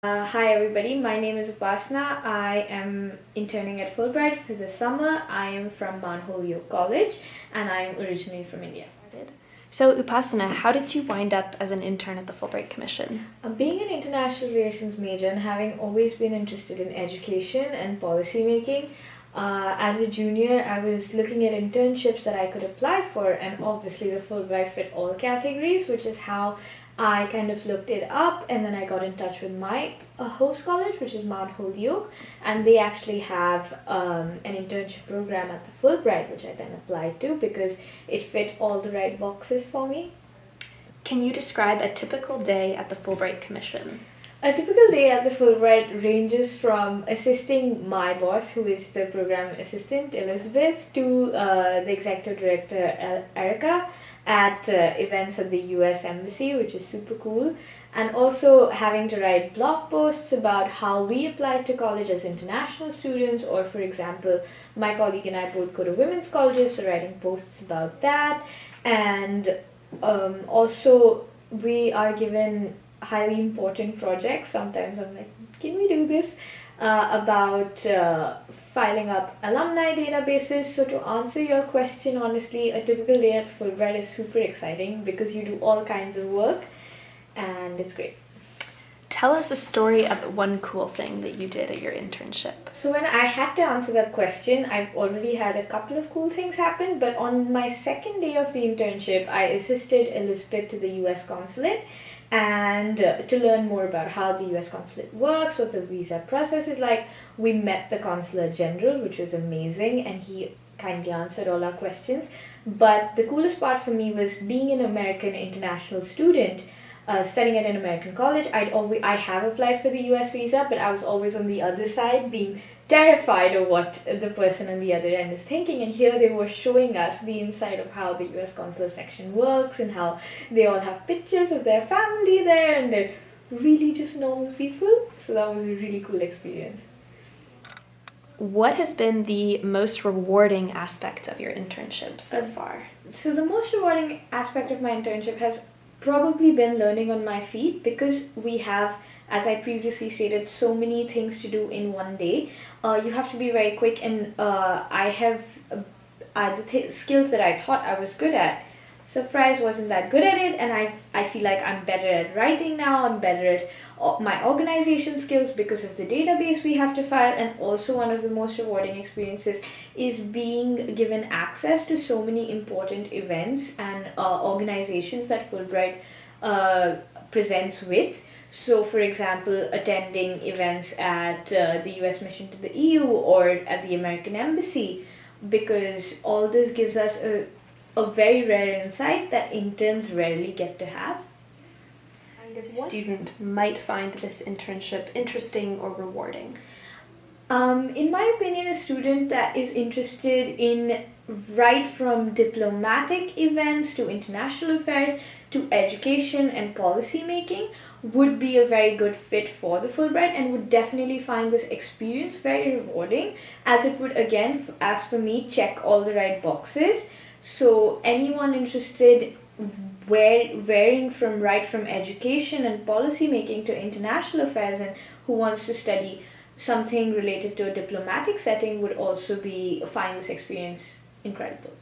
Hi everybody, my name is Upasana. I am interning at Fulbright for the summer. I am from Holyoke College and I am originally from India. So Upasana, how did you wind up as an intern at the Fulbright Commission? Being an international relations major and having always been interested in education and policy making, as a junior I was looking at internships that I could apply for, and obviously the Fulbright fit all categories, which is how I kind of looked it up, and then I got in touch with my host college, which is Mount Holyoke, and they actually have an internship program at the Fulbright, which I then applied to because it fit all the right boxes for me. Can you describe a typical day at the Fulbright Commission? A typical day at the Fulbright ranges from assisting my boss, who is the program assistant, Elizabeth, to the executive director, Erica, at events at the US Embassy, which is super cool, and also having to write blog posts about how we applied to college as international students, or for example, my colleague and I both go to women's colleges, so writing posts about that, and also we are given highly important projects. Sometimes I'm like, can we do this? About filing up alumni databases. So to answer your question honestly, a typical day at Fulbright is super exciting because you do all kinds of work and it's great. Tell us a story of one cool thing that you did at your internship. So when I had to answer that question, I've already had a couple of cool things happen, but on my second day of the internship, I assisted Elizabeth to the US consulate and to learn more about how the US consulate works, what the visa process is like. We met the consular general, which was amazing, and he kindly answered all our questions. But the coolest part for me was being an American international student, studying at an American college. I have applied for the US visa, but I was always on the other side, being terrified of what the person on the other end is thinking, and here they were showing us the inside of how the US consular section works and how they all have pictures of their family there and they're really just normal people. So that was a really cool experience. What has been the most rewarding aspect of your internship so far? So the most rewarding aspect of my internship has probably been learning on my feet, because we have, as I previously stated, so many things to do in one day. You have to be very quick, and I have the skills that I thought I was good at. Surprise, wasn't that good at it, and I feel like I'm better at writing now. I'm better at my organization skills because of the database we have to file, and also one of the most rewarding experiences is being given access to so many important events and organizations that Fulbright presents with. So, for example, attending events at the US mission to the EU or at the American Embassy, because all this gives us a very rare insight that interns rarely get to have. What kind of student might find this internship interesting or rewarding? In my opinion, a student that is interested in right from diplomatic events to international affairs to education and policy making would be a very good fit for the Fulbright, and would definitely find this experience very rewarding, as it would, again, as for me, check all the right boxes. So anyone interested varying from education and policy making to international affairs, and who wants to study something related to a diplomatic setting, would also find this experience incredible.